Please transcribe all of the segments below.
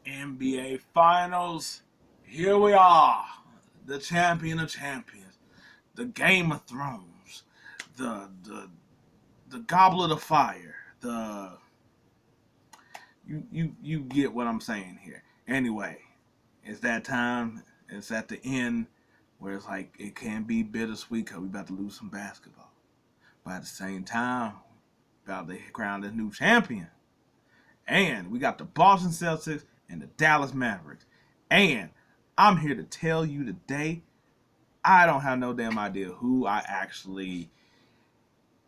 NBA Finals. Here we are, the champion of champions, the Game of Thrones, the Goblet of Fire. The you get what I'm saying here. Anyway, it's that time. It's at the end where it's like it can be bittersweet because we about to lose some basketball, but at the same time, about to crown this new champion. And we got the Boston Celtics and the Dallas Mavericks. And I'm here to tell you today, I don't have no damn idea who I actually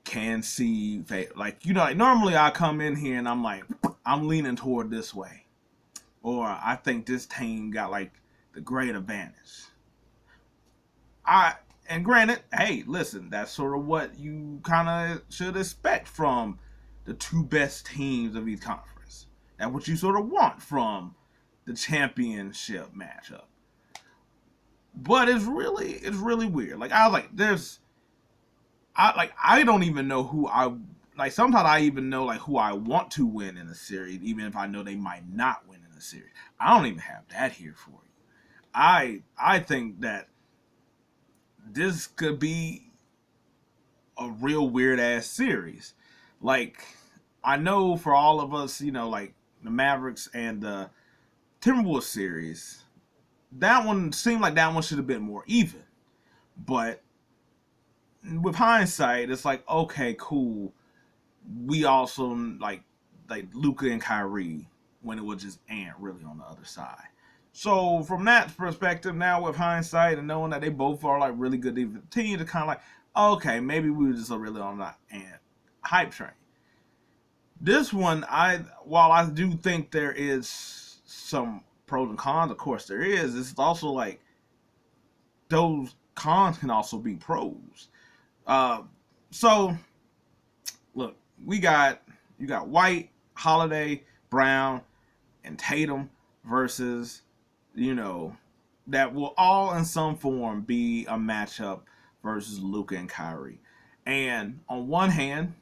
can see. Like, like normally I come in here and I'm like, I'm leaning toward this way. Or I think this team got like the great advantage. And granted, hey, listen, that's sort of what you kind of should expect from the two best teams of each conference. That's what you sort of want from the championship matchup. But it's really weird. Like I was like, I don't even know who I like. Sometimes I even know like who I want to win in a series, even if I know they might not win in a series. I don't even have that here for you. I think that this could be a real weird ass series. Like I know for all of us, like the Mavericks and the Timberwolves series, that one seemed like that one should have been more even. But with hindsight, it's like okay, cool. We also like Luka and Kyrie when it was just Ant really on the other side. So from that perspective, now with hindsight and knowing that they both are like really good teams, it's kind of like okay, maybe we were just really on that Ant hype train. This one, while I do think there is some pros and cons, of course there is. It's also like those cons can also be pros. Uh, so look, you got White, Holiday, Brown, and Tatum versus that will all in some form be a matchup versus Luka and Kyrie. And on one hand,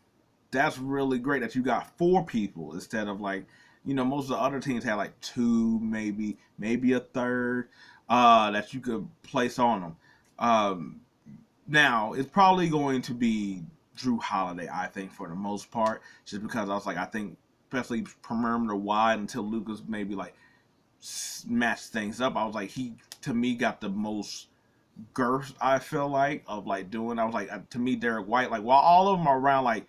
that's really great that you got four people instead of like most of the other teams had like two, maybe a third that you could place on them. Um, Now it's probably going to be Drew Holiday, I think, for the most part, just because I was like, I think especially perimeter wide until Lucas maybe like matched things up. I was like, he to me got the most girth. I feel like of like doing. I was like, to me, Derek White, like while all of them are around like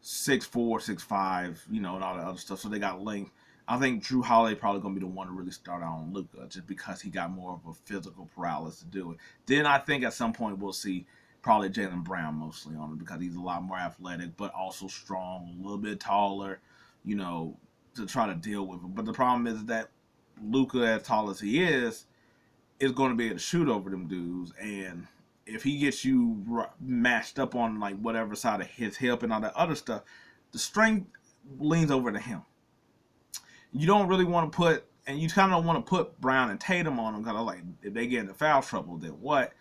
6'4", 6'5", and all that other stuff, so they got length. I think Drew Holiday probably gonna be the one to really start out on Luka, just because he got more of a physical prowess to do it. Then I think at some point we'll see probably Jaylen Brown mostly on him because he's a lot more athletic, but also strong, a little bit taller, you know, to try to deal with it. But the problem is that Luka, as tall as he is going to be able to shoot over them dudes, and if he gets you matched up on like whatever side of his hip and all that other stuff, the strength leans over to him. You don't really want to put, and you kind of want to put Brown and Tatum on them because I was like, if they get into foul trouble, then what?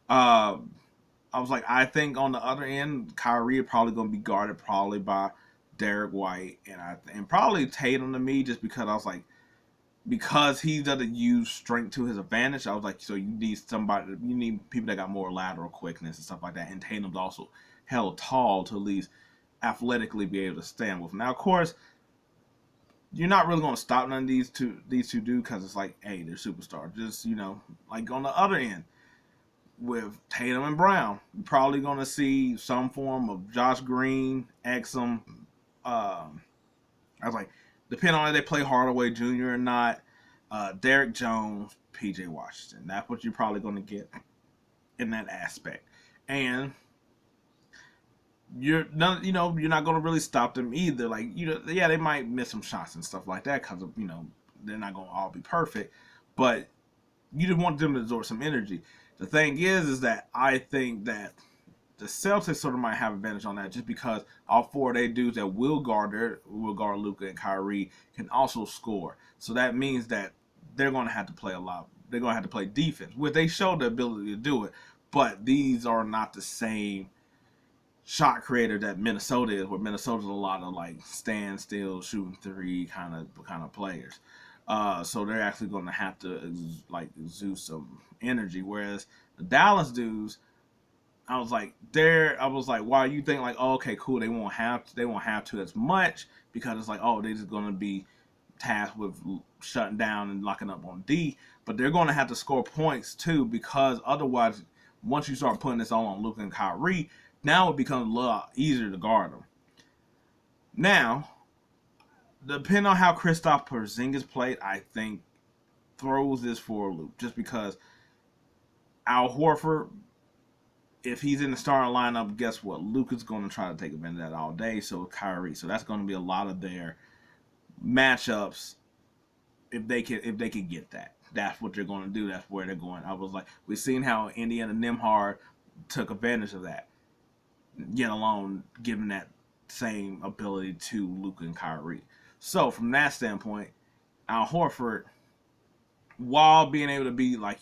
Uh, I was like, I think on the other end, Kyrie is probably going to be guarded probably by Derek White and probably Tatum to me, just because I was like, because he doesn't use strength to his advantage. I was like, so you need people that got more lateral quickness and stuff like that. And Tatum's also held tall to at least athletically be able to stand with him. Now, of course, you're not really going to stop none of these two dudes because it's like, hey, they're superstars. Just like on the other end with Tatum and Brown, you're probably going to see some form of Josh Green, Exum. I was like, depending on if they play Hardaway Jr. or not, Derek Jones, PJ Washington. That's what you're probably going to get in that aspect. And you're not going to really stop them either. Like, yeah, they might miss some shots and stuff like that because they're not going to all be perfect, but you just want them to absorb some energy. The thing is that I think that the Celtics sort of might have advantage on that just because all four of their dudes that will guard Luka and Kyrie can also score. So that means that they're going to have to play a lot. They're going to have to play defense, which they show the ability to do it. But these are not the same shot creator that Minnesota is, where Minnesota's a lot of like stand still, shooting three kind of players. So they're actually going to have to like exude some energy. Whereas the Dallas dudes, I was like, why you think like, oh, okay, cool, they won't have to as much because it's like, oh, they're just going to be tasked with shutting down and locking up on D, but they're going to have to score points too because otherwise, once you start putting this all on Luka and Kyrie, now it becomes a lot easier to guard them. Now, depending on how Kristaps Porzingis played, I think throws this for a loop just because Al Horford, if he's in the starting lineup, guess what? Luka's going to try to take advantage of that all day. So Kyrie, so that's going to be a lot of their matchups if they can get that. That's what they're going to do. That's where they're going. I was like, we've seen how Indiana Nembhard took advantage of that, yet alone giving that same ability to Luka and Kyrie. So from that standpoint, Al Horford, while being able to be like,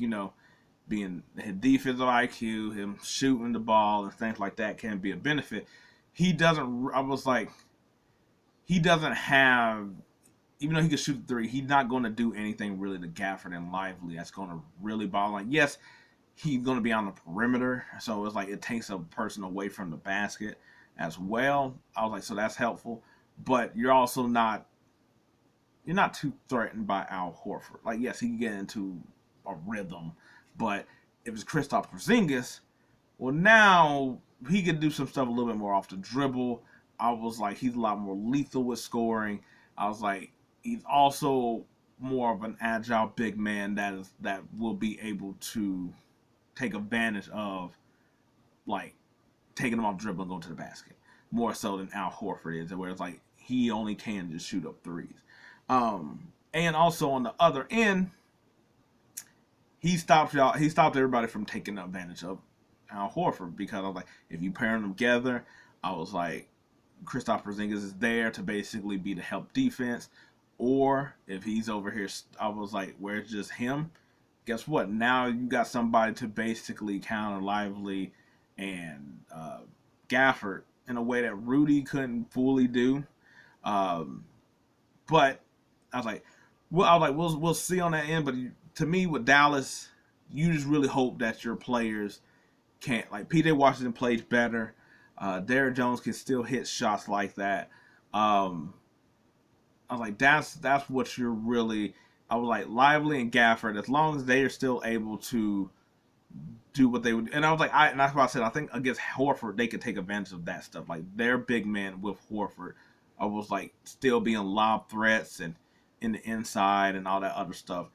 being his defensive IQ, him shooting the ball and things like that can be a benefit. He doesn't. I was like, he doesn't have. Even though he can shoot the three, he's not going to do anything really to Gafford and Lively that's going to really bother. Like, yes, he's going to be on the perimeter, so it's like it takes a person away from the basket as well. I was like, so that's helpful, but you're also not too threatened by Al Horford. Like, yes, he can get into a rhythm, but if it's Kristaps Porzingis, well, now he can do some stuff a little bit more off the dribble. I was like, he's a lot more lethal with scoring. I was like, he's also more of an agile big man that will be able to take advantage of, like, taking them off dribble and going to the basket more so than Al Horford is, where it's like he only can just shoot up threes. And also on the other end, he stopped everybody from taking advantage of Al Horford because I was like, if you pair them together, I was like, Kristaps Porzingis is there to basically be the help defense, or if he's over here, I was like, where it's just him. Guess what? Now you got somebody to basically counter Lively and Gafford in a way that Rudy couldn't fully do. But I was like, we'll see on that end. But to me, with Dallas, you just really hope that your players can't, like, PJ Washington plays better. Derrick Jones can still hit shots like that. I was like, that's what you're really. I was like, Lively and Gafford, as long as they are still able to do what they would. And I was like, and that's why I said I think against Horford they could take advantage of that stuff. Like their big man with Horford, I was like still being lob threats and in the inside and all that other stuff.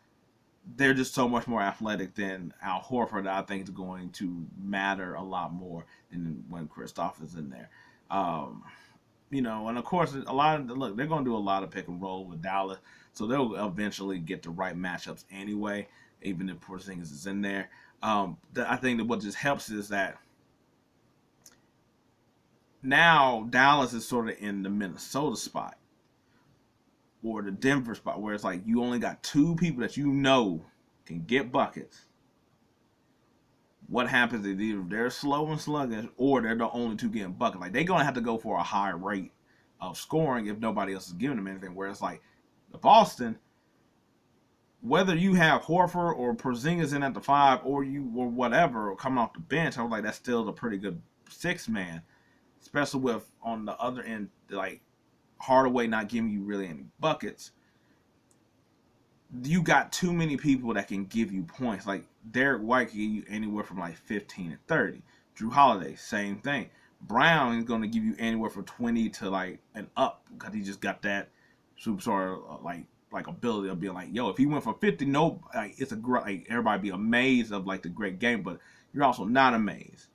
They're just so much more athletic than Al Horford that I think is going to matter a lot more than when Kristaps is in there. And of course, they're going to do a lot of pick and roll with Dallas, so they'll eventually get the right matchups anyway, even if Porzingis is in there. I think that what just helps is that now Dallas is sort of in the Minnesota spot or the Denver spot where it's like you only got two people that can get buckets. What happens is either they're slow and sluggish or they're the only two getting buckets. Like they're gonna have to go for a high rate of scoring if nobody else is giving them anything. Where it's like the Boston, whether you have Horford or Porzingis in at the 5 or whatever or coming off the bench, I was like that's still a pretty good 6-man, especially with on the other end like Hardaway not giving you really any buckets. You got too many people that can give you points. Like Derek White can give you anywhere from like 15 and 30. Drew Holiday, same thing. Brown is going to give you anywhere from 20 to like an up because he just got that superstar like ability of being like, yo, if he went for 50, it's a great, like everybody be amazed of like the great game, but you're also not amazed.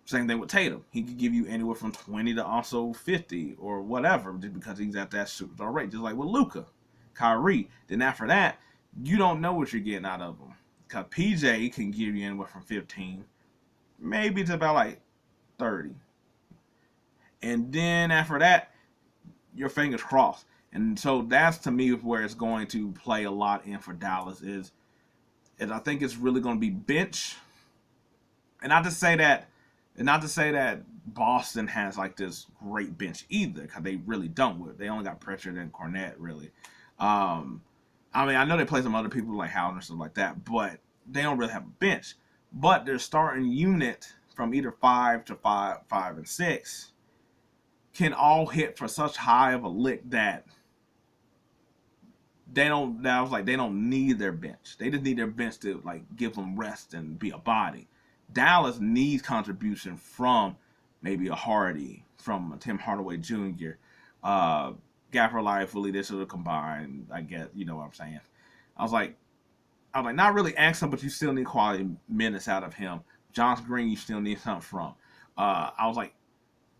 Same thing with Tatum. He could give you anywhere from 20 to also 50 or whatever just because he's at that superstar rate. Just like with Luka. Kyrie. Then after that, you don't know what you're getting out of them. Because PJ can give you anywhere from 15, maybe to about like 30. And then after that, your fingers crossed. And so that's to me where it's going to play a lot in for Dallas is I think it's really going to be bench. And not to say that Boston has like this great bench either, because they really don't. They only got Pritchard and Cornette really. I I mean, I know they play some other people like Howard and stuff like that, but they don't really have a bench. But their starting unit from either 5 and 6 can all hit for such high of a lick that they don't. That I was like, they don't need their bench. They just need their bench to like give them rest and be a body. Dallas needs contribution from maybe a Hardy, from a Tim Hardaway Jr., uh, Gaffer Life, Willie. They should have combined. I guess you know what I'm saying. I was like, not really excellent, but you still need quality minutes out of him. Johnson Green, you still need something from. I was like,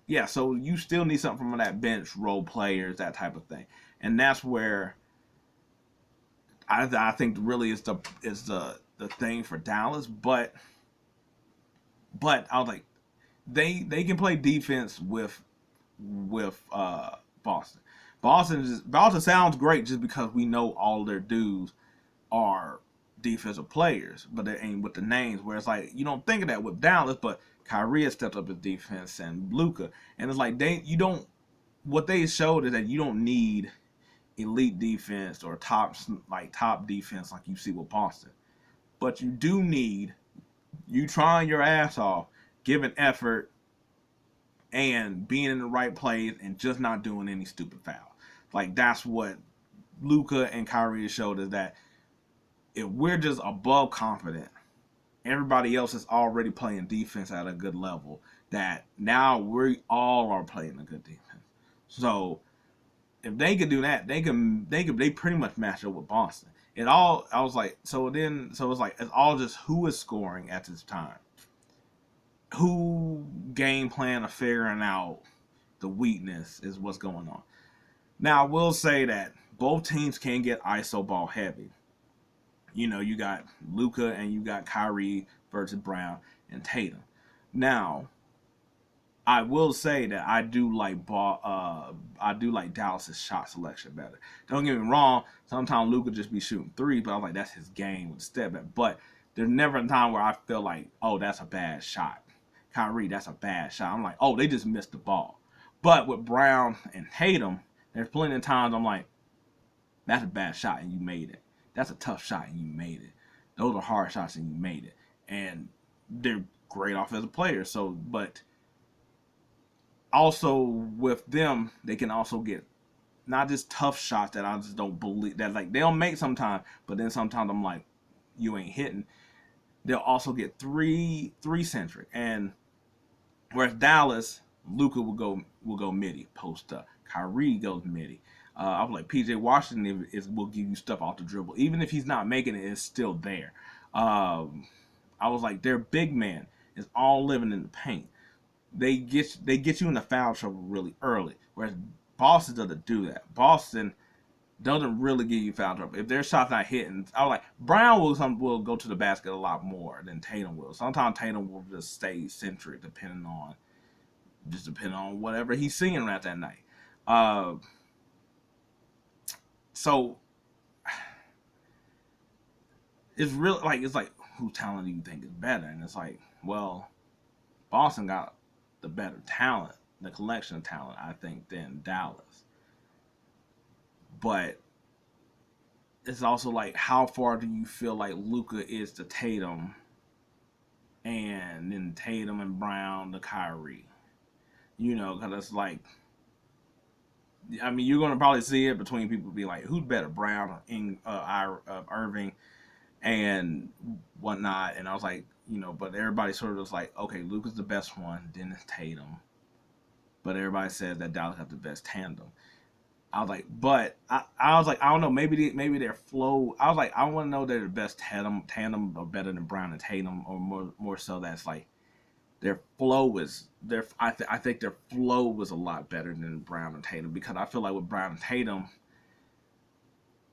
yeah, so you still need something from that bench, role players, that type of thing, and that's where I think really is the thing for Dallas. But I was like, they can play defense with Boston. Boston sounds great just because we know all their dudes are defensive players, but they ain't with the names. Where it's like you don't think of that with Dallas, but Kyrie has stepped up his defense and Luka, and it's like you don't. What they showed is that you don't need elite defense or top defense like you see with Boston, but you do need you trying your ass off, giving effort, and being in the right place and just not doing any stupid foul. Like that's what Luka and Kyrie showed is that if we're just above confident, everybody else is already playing defense at a good level. That now we all are playing a good defense. So if they could do that, they pretty much match up with Boston. I was like, it's like it's all just who is scoring at this time, who game plan of figuring out the weakness is what's going on. Now I will say that both teams can get ISO ball heavy. You know, you got Luka and you got Kyrie versus Brown and Tatum. Now, I will say that I do like Dallas's shot selection better. Don't get me wrong. Sometimes Luka just be shooting three, but I was like, that's his game with the step back. But there's never a time where I feel like, oh, that's a bad shot. Kyrie, that's a bad shot. I'm like, oh, they just missed the ball. But with Brown and Tatum, there's plenty of times I'm like, that's a bad shot and you made it. That's a tough shot and you made it. Those are hard shots and you made it. And they're great offensive players. So, but also with them, they can also get not just tough shots that I just don't believe that like they'll make sometimes, but then sometimes I'm like, you ain't hitting. They'll also get three centric, and whereas Dallas, Luka will go midi post up. Kyrie goes midi. I was like PJ Washington will give you stuff off the dribble, even if he's not making it, it's still there. I was like their big man is all living in the paint. They get you in the foul trouble really early, whereas Boston doesn't do that. Boston doesn't really give you foul trouble. If their shot's not hitting, I was like Brown will go to the basket a lot more than Tatum will. Sometimes Tatum will just stay centric depending on whatever he's seeing right that night. So it's really like whose talent do you think is better? And it's like, well, Boston got the better talent, the collection of talent, I think, than Dallas. But it's also like, how far do you feel like Luka is to Tatum, and then Tatum and Brown to Kyrie? You know, because it's like, I mean, you're gonna probably see it between people be like, who's better, Brown or Irving and whatnot. And I was like, you know, but everybody sort of was like, okay, Luka's the best one, then it's Tatum. But everybody says that Dallas have the best tandem. I was like, but I was like, I don't know, maybe their flow. I was like, I want to know they're the best tandem or better than Brown and Tatum, or more so that's like their flow is I think their flow was a lot better than Brown and Tatum, because I feel like with Brown and Tatum,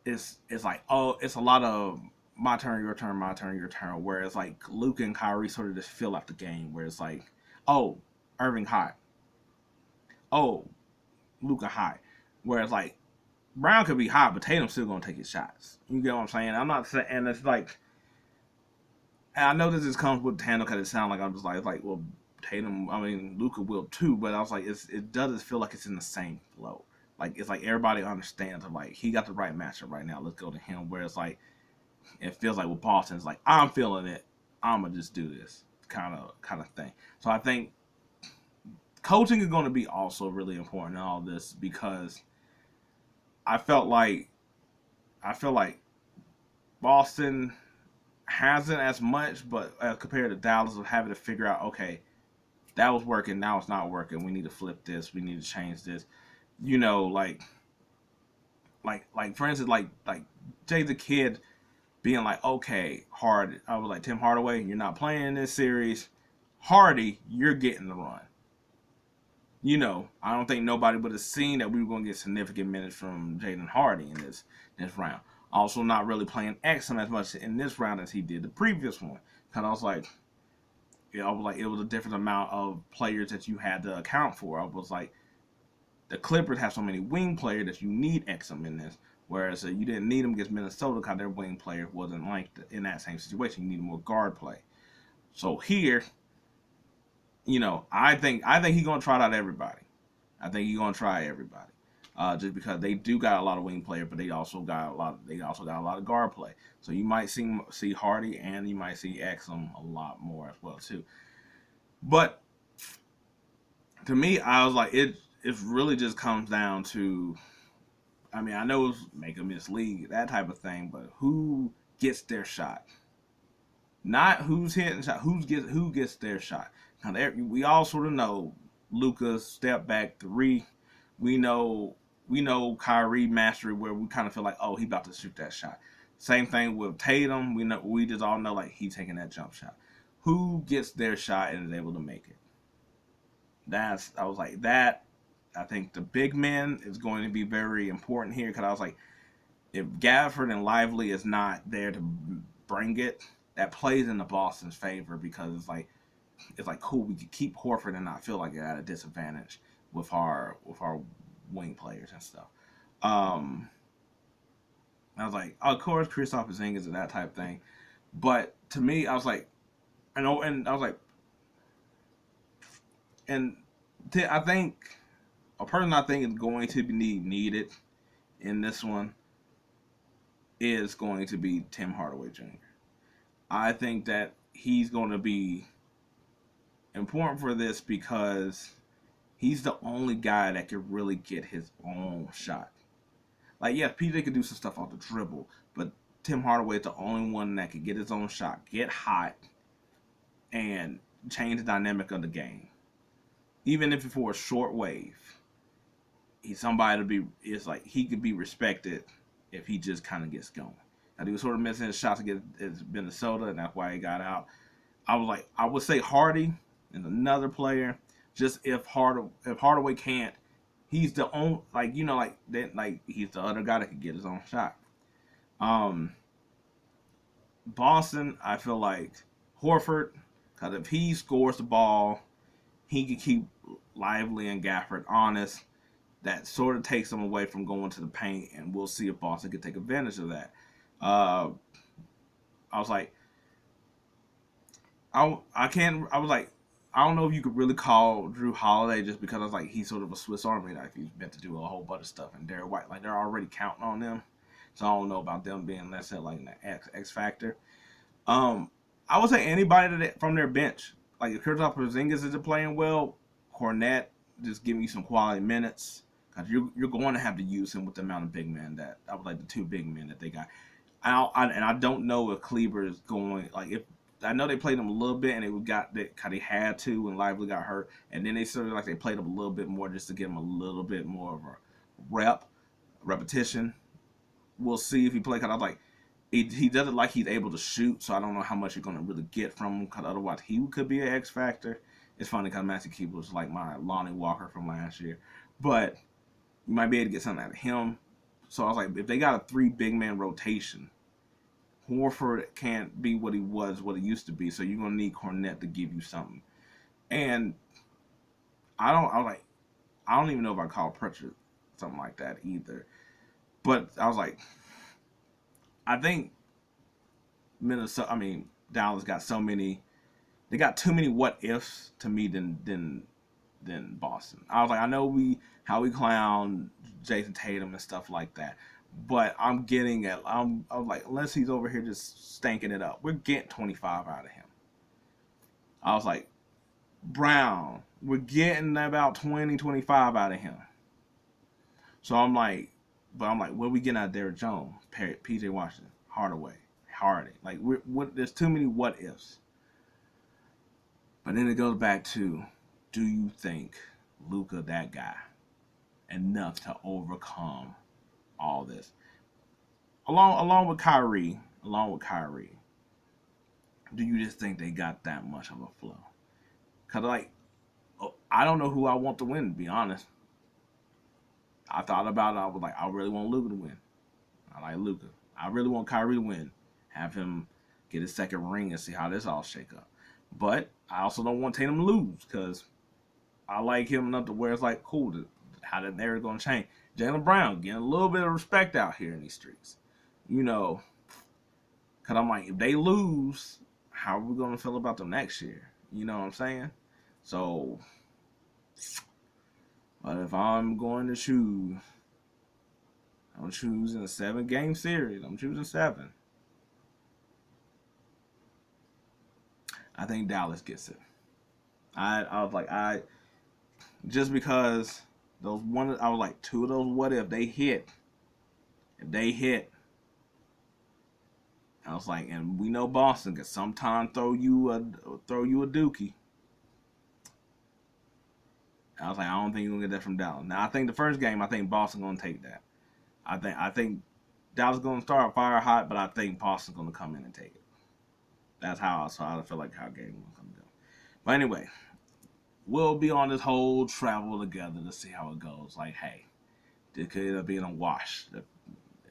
it's like, oh, it's a lot of my turn, your turn, my turn, your turn. Whereas like Luka and Kyrie sort of just fill out the game, where it's like, oh, Irving hot, oh, Luka high. Whereas like Brown could be hot, but Tatum's still gonna take his shots. You get what I'm saying? I'm not saying, and it's like, and I know this just comes with tandem because it sounds like I'm just like, well, Luka will too, but I was like, it doesn't feel like it's in the same flow. like it's like everybody understands of like he got the right matchup right now. Let's go to him. Where it's like it feels like with Boston, it's like I'm feeling it. I'm gonna just do this kind of thing. So I think coaching is going to be also really important in all this because I felt like I feel like Boston hasn't as much, but as compared to Dallas, of having to figure out, okay, that was working, now it's not working. We need to flip this. We need to change this. You know, like for instance, like Jay the Kid being like, okay, I was like Tim Hardaway, you're not playing in this series. Hardy, you're getting the run. You know, I don't think nobody would have seen that we were going to get significant minutes from Jaden Hardy in this round. Also, not really playing Exum as much in this round as he did the previous one. Because I was like, it was a different amount of players that you had to account for. I was like, the Clippers have so many wing players that you need Exum in this, whereas you didn't need them against Minnesota because their wing player wasn't like in that same situation. You needed more guard play. So here, you know, I think he's gonna try out everybody. I think he's gonna try everybody, just because they do got a lot of wing players, but they also got a lot of guard play. So you might see Hardy and you might see Exum a lot more as well too. But to me, I was like, it really just comes down to, I mean, I know it's make a miss league, that type of thing, but who gets their shot? Not who's hitting shot, who gets their shot. Now, we all sort of know Luka's step back three. We know Kyrie mastery, where we kind of feel like, oh, he about to shoot that shot. Same thing with Tatum. We just all know like he's taking that jump shot. Who gets their shot and is able to make it? I was like that. I think the big men is going to be very important here because I was like, if Gafford and Lively is not there to bring it, that plays in the Boston's favor because it's like cool, we could keep Horford and not feel like you're at a disadvantage with our wing players and stuff. I was like, of course, Kristaps Porzingis and that type thing, but to me, I was like, and I was like, and I think a person I think is going to be needed in this one is going to be Tim Hardaway Jr. I think that he's going to be important for this because he's the only guy that can really get his own shot. Like, yeah, PJ could do some stuff off the dribble, but Tim Hardaway is the only one that can get his own shot, get hot, and change the dynamic of the game. Even if it's for a short wave, he's somebody to be. It's like he could be respected if he just kind of gets going. Now, he was sort of missing his shots against Minnesota, and that's why he got out. I was like, I would say Hardy is another player. Just if Hardaway can't, he's the only he's the other guy that can get his own shot. Boston, I feel like Horford, because if he scores the ball, he can keep Lively and Gafford honest. That sort of takes them away from going to the paint, and we'll see if Boston can take advantage of that. I was like, I was like, I don't know if you could really call Drew Holiday just because I was like, he's sort of a Swiss Army knife. He's meant to do a whole bunch of stuff, and Derek White, like they're already counting on them, so I don't know about them being, let's say, like an X factor. I would say anybody from their bench, like if Kristaps Porzingis isn't playing well, Cornette just give me some quality minutes. Cause you're going to have to use him with the amount of big men that I would like the two big men that they got. I don't know if Kleber is going, like, if I know they played him a little bit and they had to when Lively got hurt, and then they sort of like they played him a little bit more just to give him a little bit more of a repetition. We'll see if he plays. Cause I was like, he doesn't like he's able to shoot, so I don't know how much you're going to really get from him. Cause otherwise he could be an X factor. It's funny because Maxi Keeper was like my Lonnie Walker from last year, but you might be able to get something out of him. So I was like, if they got a 3 big man rotation, Horford can't be what he used to be. So you're gonna need Cornette to give you something. And I don't even know if I call Pritchard something like that either. But I was like, I think Dallas got so many. They got too many what ifs to me than than Boston. I was like, I know how we clown Jason Tatum and stuff like that, but I'm getting at I'm like, unless he's over here just stanking it up, we're getting 25 out of him. I was like, Brown, we're getting about 20, 25 out of him. So I'm like, what are we getting out of Derrick Jones, PJ Washington, Hardaway, Hardy? Like, there's too many what ifs. But then it goes back to, do you think Luka, that guy, enough to overcome all this? Along with Kyrie, do you just think they got that much of a flow? Cause like, I don't know who I want to win. To be honest, I thought about it. I was like, I really want Luka to win. I like Luka. I really want Kyrie to win. Have him get his second ring and see how this all shake up. But I also don't want Tatum to lose because I like him enough to where it's like, cool, how that narrative going to change. Jaylen Brown getting a little bit of respect out here in these streets. You know, because I'm like, if they lose, how are we going to feel about them next year? You know what I'm saying? So, but if I'm going to choose, I'm choosing a 7-game series. I'm choosing 7. I think Dallas gets it. I was like, just because I was like, 2 of those what if they hit. I was like, and we know Boston can sometimes throw you a dookie. I was like, I don't think you're gonna get that from Dallas. Now I think the first game, I think Boston gonna take that. I think Dallas gonna start fire hot, but I think Boston's gonna come in and take it. That's how I feel like how game will come down. But anyway, we'll be on this whole travel together to see how it goes. Like, hey, it could end up being a wash. It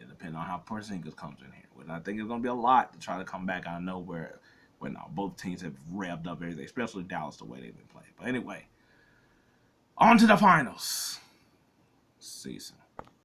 depends on how Porzingis comes in here. But I think it's gonna be a lot to try to come back out of nowhere when both teams have revved up everything, especially Dallas the way they've been playing. But anyway, on to the finals season.